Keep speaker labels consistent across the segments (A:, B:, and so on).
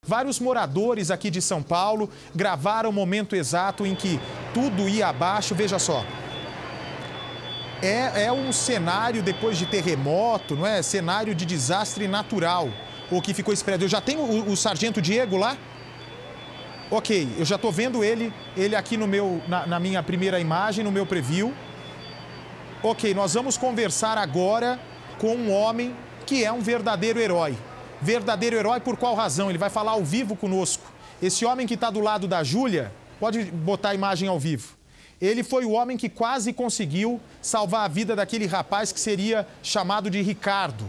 A: Vários moradores aqui de São Paulo gravaram o momento exato em que tudo ia abaixo. Veja só. É um cenário depois de terremoto, não é? Cenário de desastre natural, o que ficou esse prédio. Eu já tenho o Sargento Diego lá? Ok, eu já estou vendo ele aqui na minha primeira imagem, no meu preview. Ok, nós vamos conversar agora com um homem que é um verdadeiro herói. Verdadeiro herói por qual razão? Ele vai falar ao vivo conosco. Esse homem que está do lado da Júlia, pode botar a imagem ao vivo. Ele foi o homem que quase conseguiu salvar a vida daquele rapaz que seria chamado de Ricardo.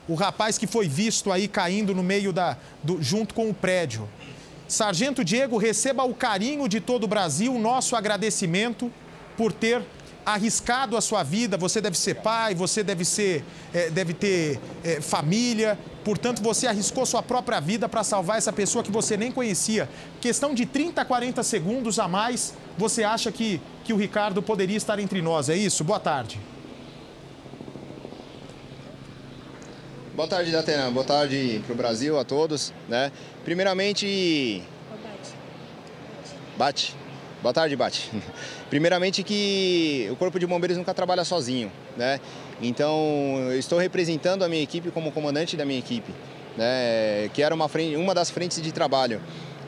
A: O rapaz que foi visto aí caindo no meio junto com o prédio. Sargento Diego, receba o carinho de todo o Brasil, o nosso agradecimento por ter arriscado a sua vida. Você deve ser pai, você deve ter família. Portanto, você arriscou sua própria vida para salvar essa pessoa que você nem conhecia. Questão de 30, 40 segundos a mais, você acha que o Ricardo poderia estar entre nós, é isso? Boa tarde.
B: Boa tarde, Datena. Boa tarde para o Brasil, a todos, né? Primeiramente... Bate. Boa tarde, Bate. Primeiramente que o Corpo de Bombeiros nunca trabalha sozinho, né? Então, eu estou representando a minha equipe como comandante da minha equipe, né? Que era uma das frentes de trabalho.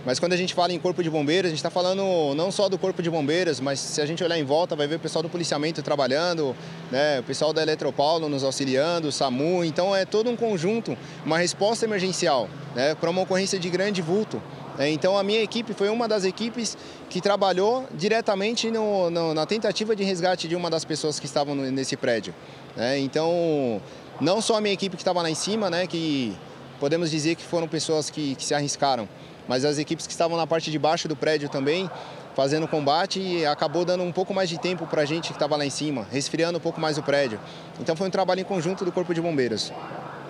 B: Mas quando a gente fala em Corpo de Bombeiros, a gente está falando não só do Corpo de Bombeiros, mas se a gente olhar em volta, vai ver o pessoal do policiamento trabalhando, né? O pessoal da Eletropaulo nos auxiliando, o SAMU. Então, é todo um conjunto, uma resposta emergencial, né? Para uma ocorrência de grande vulto. Então, a minha equipe foi uma das equipes que trabalhou diretamente na tentativa de resgate de uma das pessoas que estavam nesse prédio. Então, não só a minha equipe que estava lá em cima, né, que podemos dizer que foram pessoas que se arriscaram, mas as equipes que estavam na parte de baixo do prédio também, fazendo combate, e acabou dando um pouco mais de tempo para a gente que estava lá em cima, resfriando um pouco mais o prédio. Então, foi um trabalho em conjunto do Corpo de Bombeiros.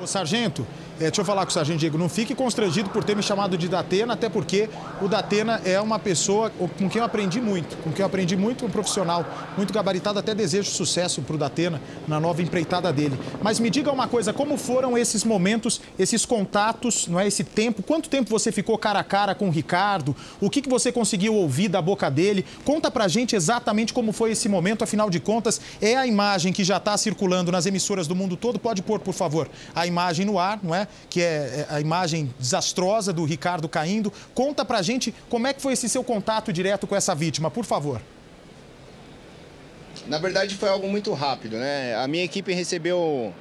A: Ô, Sargento, deixa eu falar com o Sargento Diego, não fique constrangido por ter me chamado de Datena, até porque o Datena é uma pessoa com quem eu aprendi muito, um profissional muito gabaritado, até desejo sucesso para o Datena na nova empreitada dele. Mas me diga uma coisa, como foram esses momentos, esses contatos, não é, esse tempo, quanto tempo você ficou cara a cara com o Ricardo, o que você conseguiu ouvir da boca dele? Conta pra gente exatamente como foi esse momento, afinal de contas, é a imagem que já está circulando nas emissoras do mundo todo, pode pôr, por favor, a imagem no ar, não é? Que é a imagem desastrosa do Ricardo caindo. Conta pra gente como é que foi esse seu contato direto com essa vítima, por favor.
B: Na verdade, foi algo muito rápido, né? A minha equipe recebeu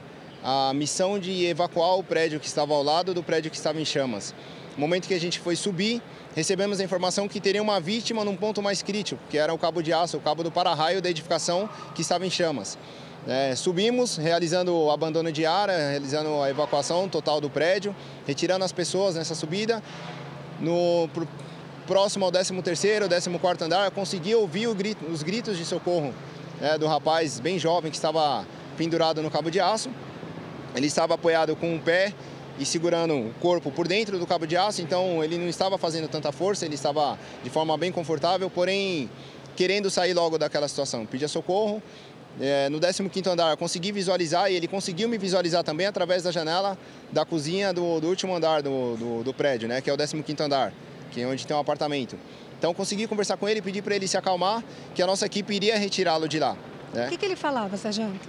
B: a missão de evacuar o prédio que estava ao lado do prédio que estava em chamas. No momento que a gente foi subir, recebemos a informação que teria uma vítima num ponto mais crítico, que era o cabo de aço, o cabo do para-raio da edificação que estava em chamas. Subimos, realizando o abandono de área, realizando a evacuação total do prédio, retirando as pessoas nessa subida. Próximo ao 13º, 14º andar, consegui ouvir os gritos de socorro do rapaz bem jovem que estava pendurado no cabo de aço. Ele estava apoiado com um pé e segurando o corpo por dentro do cabo de aço, então ele não estava fazendo tanta força, ele estava de forma bem confortável, porém querendo sair logo daquela situação. Pedia socorro. No 15º andar consegui visualizar, e ele conseguiu me visualizar também através da janela da cozinha do último andar do prédio, né, que é o 15º andar, que é onde tem um apartamento. Então consegui conversar com ele, pedi para ele se acalmar, que a nossa equipe iria retirá-lo de lá. Né?
C: O que ele falava, Sargento?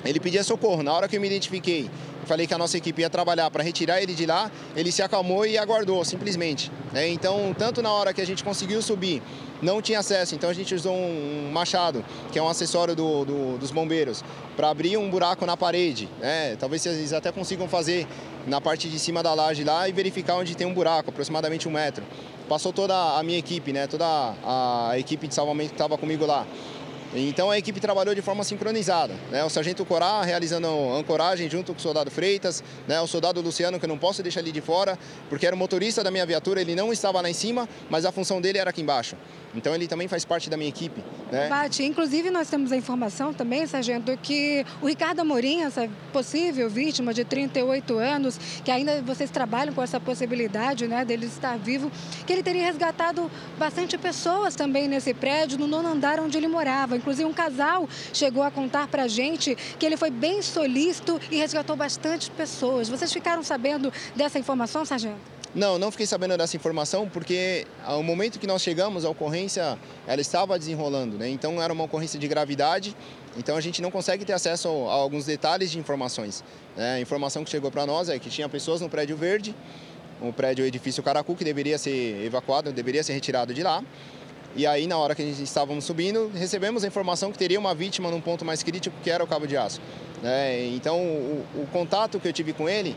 B: Ele pedia socorro. Na hora que eu me identifiquei, falei que a nossa equipe ia trabalhar para retirar ele de lá, ele se acalmou e aguardou, simplesmente. Então, tanto na hora que a gente conseguiu subir, não tinha acesso, então a gente usou um machado, que é um acessório dos bombeiros, para abrir um buraco na parede. Talvez eles até consigam fazer na parte de cima da laje lá e verificar onde tem um buraco, aproximadamente 1 metro. Passou toda a minha equipe, né? Toda a equipe de salvamento que estava comigo lá. Então a equipe trabalhou de forma sincronizada, né? O sargento Corá realizando ancoragem junto com o soldado Freitas, né? O soldado Luciano, que eu não posso deixar ele de fora, porque era o motorista da minha viatura, ele não estava lá em cima, mas a função dele era aqui embaixo. Então ele também faz parte da minha equipe, né?
C: Bate, inclusive nós temos a informação também, sargento, que o Ricardo Amorim, essa possível vítima de 38 anos, que ainda vocês trabalham com essa possibilidade, né, dele estar vivo, que ele teria resgatado bastante pessoas também nesse prédio, no 9º andar onde ele morava. Inclusive um casal chegou a contar pra gente que ele foi bem solícito e resgatou bastante pessoas. Vocês ficaram sabendo dessa informação, sargento?
B: Não fiquei sabendo dessa informação porque ao momento que nós chegamos, a ocorrência ela estava desenrolando, né? Então era uma ocorrência de gravidade, então a gente não consegue ter acesso a alguns detalhes de informações, né? A informação que chegou para nós é que tinha pessoas no prédio verde, o prédio edifício Caracu, que deveria ser evacuado, deveria ser retirado de lá. E aí, na hora que a gente estávamos subindo, recebemos a informação que teria uma vítima num ponto mais crítico, que era o cabo de aço, né? Então, o contato que eu tive com ele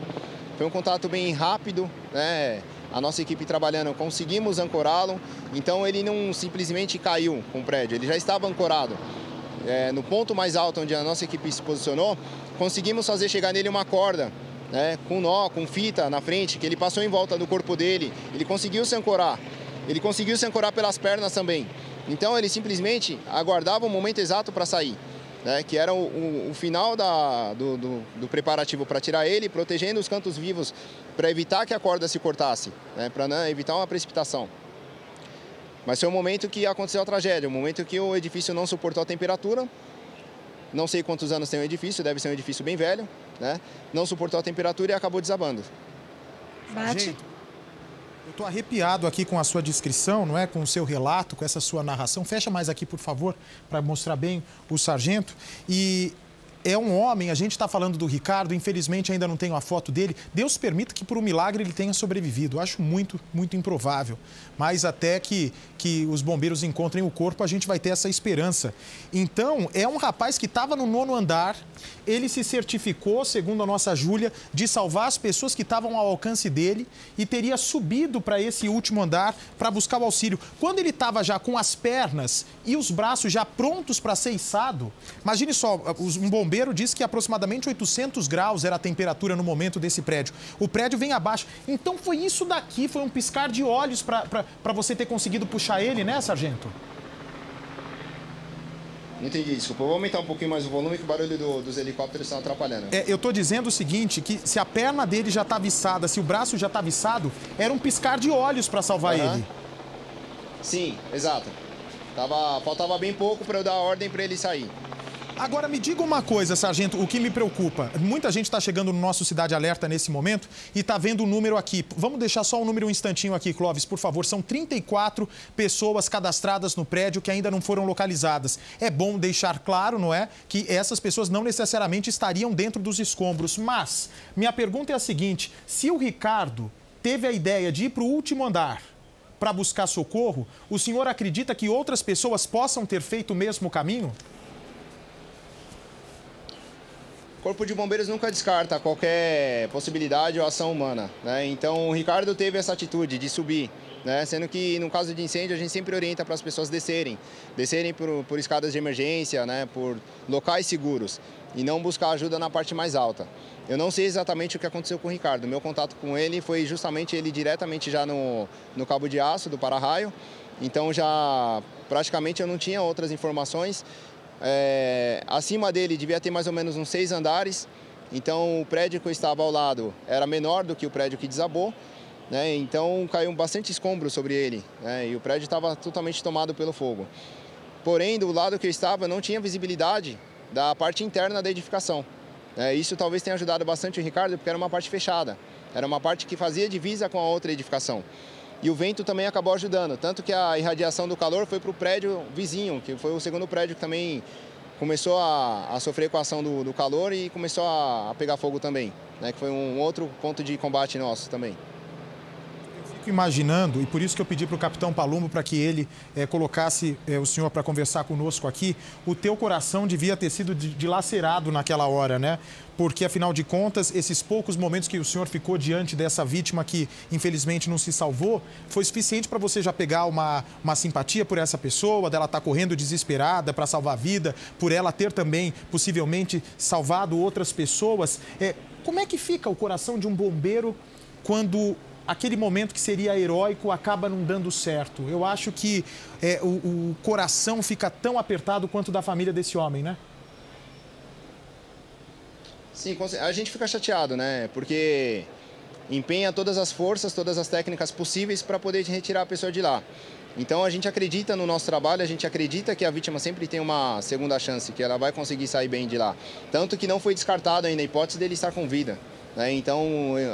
B: foi um contato bem rápido, né? A nossa equipe trabalhando, conseguimos ancorá-lo, então ele não simplesmente caiu com o prédio, ele já estava ancorado. No ponto mais alto onde a nossa equipe se posicionou, conseguimos fazer chegar nele uma corda, né? Com nó, com fita na frente, que ele passou em volta do corpo dele, ele conseguiu se ancorar. Ele conseguiu se ancorar pelas pernas também. Então ele simplesmente aguardava o momento exato para sair, né, que era o final do preparativo para tirar ele, protegendo os cantos vivos para evitar que a corda se cortasse, né, para evitar uma precipitação. Mas foi o momento que aconteceu a tragédia, o momento que o edifício não suportou a temperatura. Não sei quantos anos tem o edifício, deve ser um edifício bem velho, né? Não suportou a temperatura e acabou desabando.
C: Bate.
A: Eu estou arrepiado aqui com a sua descrição, não é? Com o seu relato, com essa sua narração. Fecha mais aqui, por favor, para mostrar bem o sargento. E é um homem, a gente está falando do Ricardo, infelizmente ainda não tenho a foto dele. Deus permita que por um milagre ele tenha sobrevivido. Eu acho muito, muito improvável. Mas até que os bombeiros encontrem o corpo, a gente vai ter essa esperança. Então, é um rapaz que estava no 9º andar, ele se certificou, segundo a nossa Júlia, de salvar as pessoas que estavam ao alcance dele e teria subido para esse último andar para buscar o auxílio. Quando ele estava já com as pernas e os braços já prontos para ser içado, imagine só, um bombeiro disse que aproximadamente 800 graus era a temperatura no momento desse prédio. O prédio vem abaixo. Então foi isso daqui, foi um piscar de olhos para você ter conseguido puxar ele, né, sargento?
B: Não entendi, desculpa. Eu vou aumentar um pouquinho mais o volume, que o barulho dos helicópteros está atrapalhando.
A: Eu estou dizendo o seguinte, que se a perna dele já estava içada, se o braço já estava içado, era um piscar de olhos para salvar ele.
B: Sim, exato. Faltava bem pouco para eu dar a ordem para ele sair.
A: Agora, me diga uma coisa, sargento, o que me preocupa. Muita gente está chegando no nosso Cidade Alerta nesse momento e está vendo o número aqui. Vamos deixar só o número um instantinho aqui, Clóvis, por favor. São 34 pessoas cadastradas no prédio que ainda não foram localizadas. É bom deixar claro, não é, que essas pessoas não necessariamente estariam dentro dos escombros. Mas, minha pergunta é a seguinte, se o Ricardo teve a ideia de ir para o último andar para buscar socorro, o senhor acredita que outras pessoas possam ter feito o mesmo caminho?
B: O Corpo de Bombeiros nunca descarta qualquer possibilidade ou ação humana, né? Então o Ricardo teve essa atitude de subir, né? Sendo que no caso de incêndio a gente sempre orienta para as pessoas descerem por escadas de emergência, né? Por locais seguros e não buscar ajuda na parte mais alta. Eu não sei exatamente o que aconteceu com o Ricardo. Meu contato com ele foi justamente ele diretamente já no cabo de aço do para-raio. Então já praticamente eu não tinha outras informações. Acima dele devia ter mais ou menos uns 6 andares, então o prédio que eu estava ao lado era menor do que o prédio que desabou, né? Então caiu bastante escombro sobre ele, né? E o prédio estava totalmente tomado pelo fogo. Porém, do lado que eu estava não tinha visibilidade da parte interna da edificação. Isso talvez tenha ajudado bastante o Ricardo, porque era uma parte fechada, era uma parte que fazia divisa com a outra edificação. E o vento também acabou ajudando, tanto que a irradiação do calor foi para o prédio vizinho, que foi o segundo prédio que também começou a sofrer com a ação do calor e começou a pegar fogo também, né? Que foi um outro ponto de combate nosso também.
A: Fico imaginando, e por isso que eu pedi para o capitão Palumbo para que ele colocasse o senhor para conversar conosco aqui, o teu coração devia ter sido dilacerado naquela hora, né? Porque, afinal de contas, esses poucos momentos que o senhor ficou diante dessa vítima que, infelizmente, não se salvou, foi suficiente para você já pegar uma simpatia por essa pessoa, dela estar correndo desesperada para salvar a vida, por ela ter também, possivelmente, salvado outras pessoas. Como é que fica o coração de um bombeiro quando aquele momento que seria heróico acaba não dando certo? Eu acho que o coração fica tão apertado quanto o da família desse homem, né?
B: Sim, a gente fica chateado, né? Porque empenha todas as forças, todas as técnicas possíveis para poder retirar a pessoa de lá. Então a gente acredita no nosso trabalho, a gente acredita que a vítima sempre tem uma segunda chance, que ela vai conseguir sair bem de lá. Tanto que não foi descartado ainda a hipótese dele estar com vida, né? Então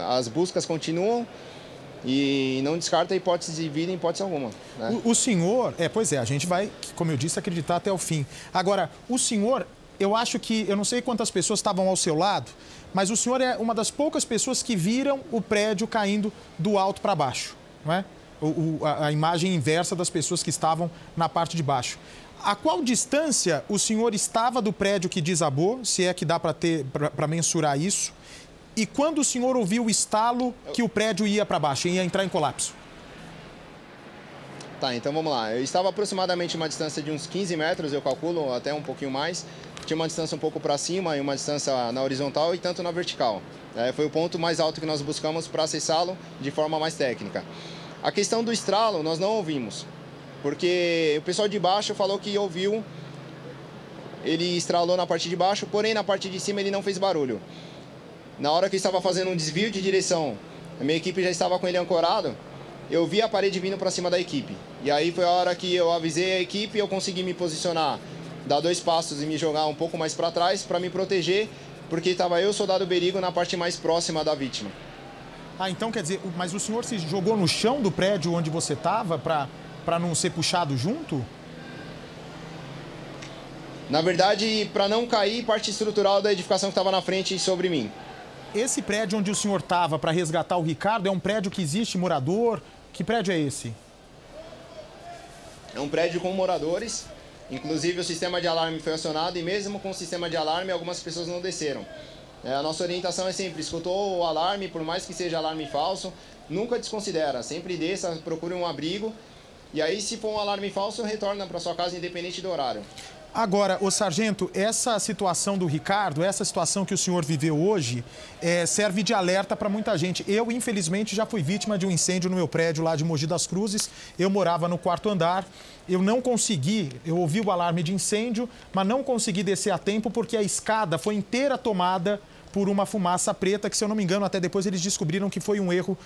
B: as buscas continuam e não descarta a hipótese de vida em hipótese alguma. Né?
A: O senhor, pois é, a gente vai, como eu disse, acreditar até o fim. Agora, o senhor, eu acho que, eu não sei quantas pessoas estavam ao seu lado, mas o senhor é uma das poucas pessoas que viram o prédio caindo do alto para baixo, não é? A imagem inversa das pessoas que estavam na parte de baixo. A qual distância o senhor estava do prédio que desabou, se é que dá para mensurar isso? E quando o senhor ouviu o estalo que o prédio ia para baixo, ia entrar em colapso?
B: Tá, então vamos lá. Eu estava aproximadamente uma distância de uns 15 metros, eu calculo, até um pouquinho mais. Tinha uma distância um pouco para cima e uma distância na horizontal e tanto na vertical. Foi o ponto mais alto que nós buscamos para acessá-lo de forma mais técnica. A questão do estralo nós não ouvimos, porque o pessoal de baixo falou que ouviu, ele estralou na parte de baixo, porém na parte de cima ele não fez barulho. Na hora que eu estava fazendo um desvio de direção, a minha equipe já estava com ele ancorado, eu vi a parede vindo para cima da equipe. E aí foi a hora que eu avisei a equipe e eu consegui me posicionar, dar 2 passos e me jogar um pouco mais para trás para me proteger, porque estava eu, soldado Berigo, na parte mais próxima da vítima.
A: Ah, então quer dizer, mas o senhor se jogou no chão do prédio onde você estava para não ser puxado junto?
B: Na verdade, para não cair parte estrutural da edificação que estava na frente sobre mim.
A: Esse prédio onde o senhor estava para resgatar o Ricardo é um prédio que existe morador? Que prédio é esse?
B: É um prédio com moradores, inclusive o sistema de alarme foi acionado e mesmo com o sistema de alarme algumas pessoas não desceram. A nossa orientação é sempre, escutou o alarme, por mais que seja alarme falso, nunca desconsidera, sempre desça, procure um abrigo e aí se for um alarme falso, retorna para sua casa independente do horário.
A: Agora, ô sargento, essa situação do Ricardo, essa situação que o senhor viveu hoje, serve de alerta para muita gente. Eu, infelizmente, já fui vítima de um incêndio no meu prédio lá de Mogi das Cruzes. Eu morava no 4º andar. Eu não consegui, eu ouvi o alarme de incêndio, mas não consegui descer a tempo porque a escada foi inteira tomada por uma fumaça preta, que, se eu não me engano, até depois eles descobriram que foi um erro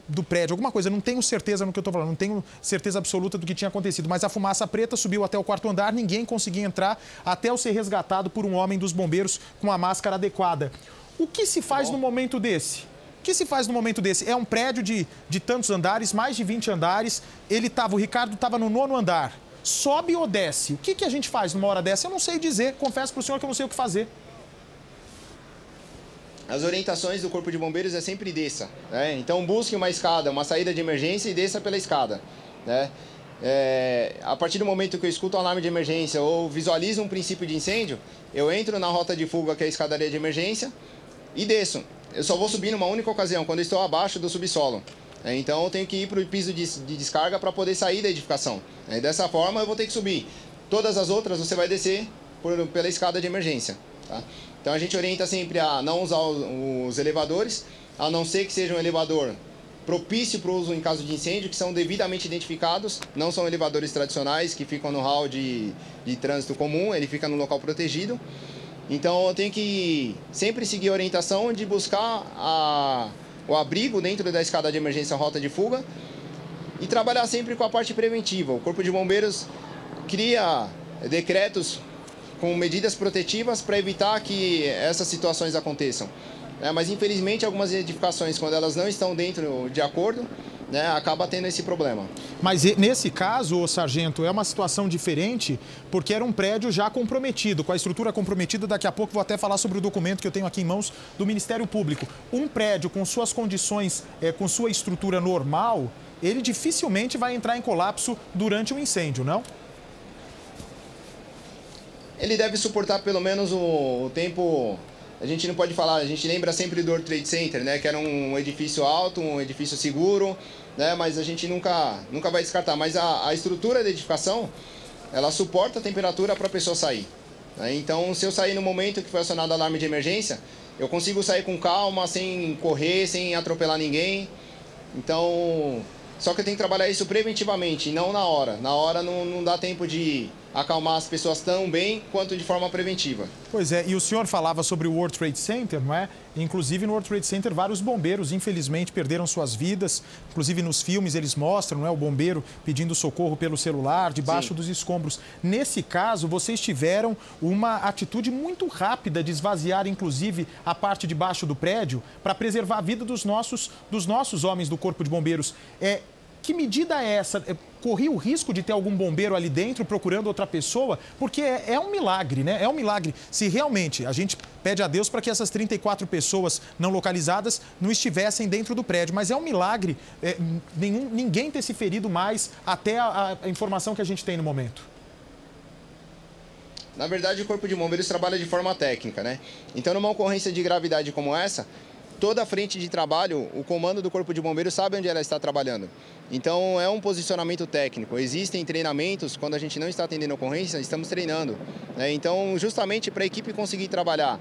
A: do prédio. Alguma coisa, não tenho certeza no que eu estou falando, não tenho certeza absoluta do que tinha acontecido, mas a fumaça preta subiu até o 4º andar, ninguém conseguia entrar até eu ser resgatado por um homem dos bombeiros com a máscara adequada. O que se faz no momento desse? O que se faz no momento desse? É um prédio de tantos andares, mais de 20 andares, o Ricardo estava no 9º andar. Sobe ou desce? O que a gente faz numa hora dessa? Eu não sei dizer, confesso para o senhor que eu não sei o que fazer.
B: As orientações do Corpo de Bombeiros é sempre desça, né? Então busque uma escada, uma saída de emergência e desça pela escada, né? A partir do momento que eu escuto o alarme de emergência ou visualizo um princípio de incêndio, eu entro na rota de fuga, que é a escadaria de emergência, e desço. Eu só vou subir numa única ocasião, quando eu estou abaixo do subsolo. Então eu tenho que ir para o piso de descarga para poder sair da edificação. Dessa forma eu vou ter que subir. Todas as outras você vai descer pela escada de emergência, tá? Então a gente orienta sempre a não usar os elevadores, a não ser que seja um elevador propício para o uso em caso de incêndio, que são devidamente identificados, não são elevadores tradicionais que ficam no hall de trânsito comum, ele fica no local protegido. Então eu tenho que sempre seguir a orientação de buscar o abrigo dentro da escada de emergência, rota de fuga, e trabalhar sempre com a parte preventiva. O Corpo de Bombeiros cria decretos com medidas protetivas para evitar que essas situações aconteçam. Mas, infelizmente, algumas edificações, quando elas não estão dentro de acordo, acaba tendo esse problema.
A: Mas nesse caso, sargento, é uma situação diferente, porque era um prédio já comprometido, com a estrutura comprometida. Daqui a pouco vou até falar sobre o documento que eu tenho aqui em mãos do Ministério Público. Um prédio com suas condições, com sua estrutura normal, ele dificilmente vai entrar em colapso durante um incêndio, não?
B: Ele deve suportar pelo menos o tempo. A gente não pode falar, a gente lembra sempre do World Trade Center, né? Que era um edifício alto, um edifício seguro, né? Mas a gente nunca vai descartar. Mas a estrutura da edificação, ela suporta a temperatura para a pessoa sair, né? Então, se eu sair no momento que foi acionado o alarme de emergência, eu consigo sair com calma, sem correr, sem atropelar ninguém. Então, só que eu tenho que trabalhar isso preventivamente, e não na hora. Na hora não dá tempo de acalmar as pessoas tão bem quanto de forma preventiva.
A: Pois é, e o senhor falava sobre o World Trade Center, não é? Inclusive no World Trade Center vários bombeiros infelizmente perderam suas vidas, inclusive nos filmes eles mostram, não é, o bombeiro pedindo socorro pelo celular, debaixo dos escombros. Nesse caso, vocês tiveram uma atitude muito rápida de esvaziar inclusive a parte de baixo do prédio para preservar a vida dos nossos homens do Corpo de Bombeiros. Que medida é essa? Corria o risco de ter algum bombeiro ali dentro procurando outra pessoa? Porque é um milagre, né? É um milagre. Se realmente a gente pede a Deus para que essas 34 pessoas não localizadas não estivessem dentro do prédio. Mas é um milagre ninguém ter se ferido mais até a informação que a gente tem no momento.
B: Na verdade, o Corpo de Bombeiros trabalha de forma técnica, né? Então, numa ocorrência de gravidade como essa, toda a frente de trabalho, o comando do Corpo de Bombeiros sabe onde ela está trabalhando. Então, é um posicionamento técnico. Existem treinamentos, quando a gente não está atendendo a ocorrência, estamos treinando, né? Então, justamente para a equipe conseguir trabalhar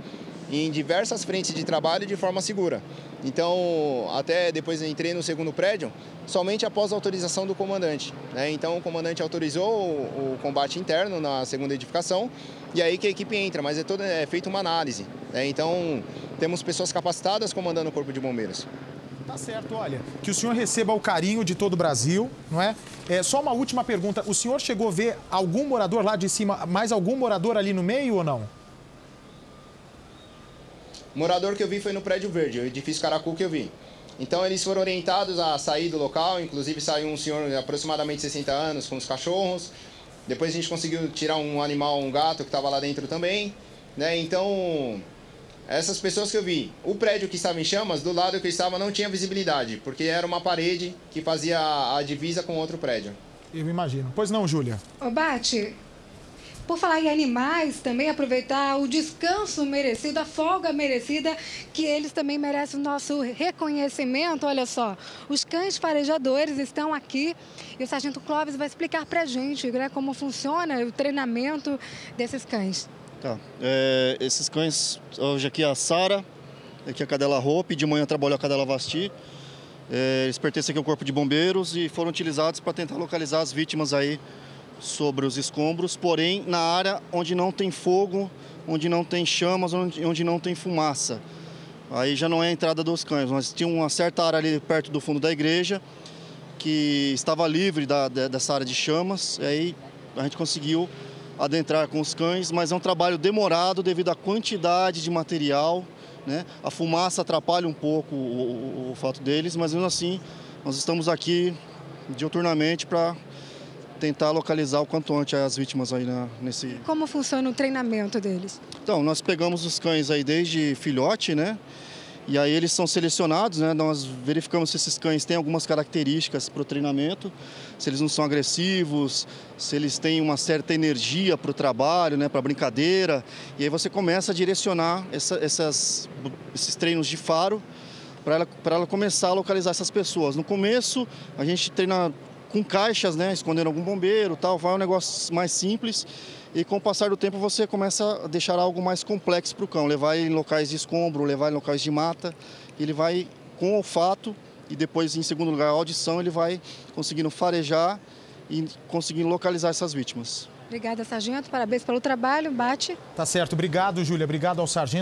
B: em diversas frentes de trabalho de forma segura. Então, até depois eu entrei no segundo prédio, somente após a autorização do comandante, né? Então, o comandante autorizou o combate interno na segunda edificação e aí que a equipe entra, mas é feita uma análise, né? Então, temos pessoas capacitadas comandando o Corpo de Bombeiros.
A: Tá certo, olha, que o senhor receba o carinho de todo o Brasil, não é? Só uma última pergunta, o senhor chegou a ver algum morador lá de cima, mais algum morador ali no meio ou não?
B: O morador que eu vi foi no Prédio Verde, o edifício Caracu que eu vi. Então eles foram orientados a sair do local, inclusive saiu um senhor de aproximadamente 60 anos com os cachorros. Depois a gente conseguiu tirar um animal, um gato que estava lá dentro também, né? Então, essas pessoas que eu vi, o prédio que estava em chamas, do lado que eu estava não tinha visibilidade, porque era uma parede que fazia a divisa com outro prédio.
A: Eu imagino. Pois não, Júlia?
C: Ô, Bate, por falar em animais, também aproveitar o descanso merecido, a folga merecida, que eles também merecem o nosso reconhecimento. Olha só, os cães farejadores estão aqui e o Sargento Clóvis vai explicar pra gente, né, como funciona o treinamento desses cães.
D: Tá, esses cães, hoje aqui a Sara, aqui a cadela Hope, de manhã trabalhou a cadela Vasti. Eles pertencem aqui ao Corpo de Bombeiros e foram utilizados para tentar localizar as vítimas aí sobre os escombros, porém na área onde não tem fogo, onde não tem chamas, onde não tem fumaça. Aí já não é a entrada dos cães, mas tinha uma certa área ali perto do fundo da igreja que estava livre dessa área de chamas, aí a gente conseguiu adentrar com os cães, mas é um trabalho demorado devido à quantidade de material, né? A fumaça atrapalha um pouco o fato deles, mas mesmo assim nós estamos aqui diuturnamente para tentar localizar o quanto antes as vítimas aí nesse...
C: Como funciona o treinamento deles?
D: Então, nós pegamos os cães aí desde filhote, né? E aí eles são selecionados, né? Nós verificamos se esses cães têm algumas características para o treinamento, se eles não são agressivos, se eles têm uma certa energia para o trabalho, né? Para a brincadeira. E aí você começa a direcionar esses treinos de faro para ela começar a localizar essas pessoas. No começo, a gente treina com caixas, né, escondendo algum bombeiro, tal, vai um negócio mais simples e com o passar do tempo você começa a deixar algo mais complexo para o cão, levar ele em locais de escombro, levar ele em locais de mata, ele vai com olfato e depois em segundo lugar a audição, ele vai conseguindo farejar e conseguindo localizar essas vítimas.
C: Obrigada, Sargento, parabéns pelo trabalho, Bate.
A: Tá certo, obrigado, Júlia, obrigado ao Sargento.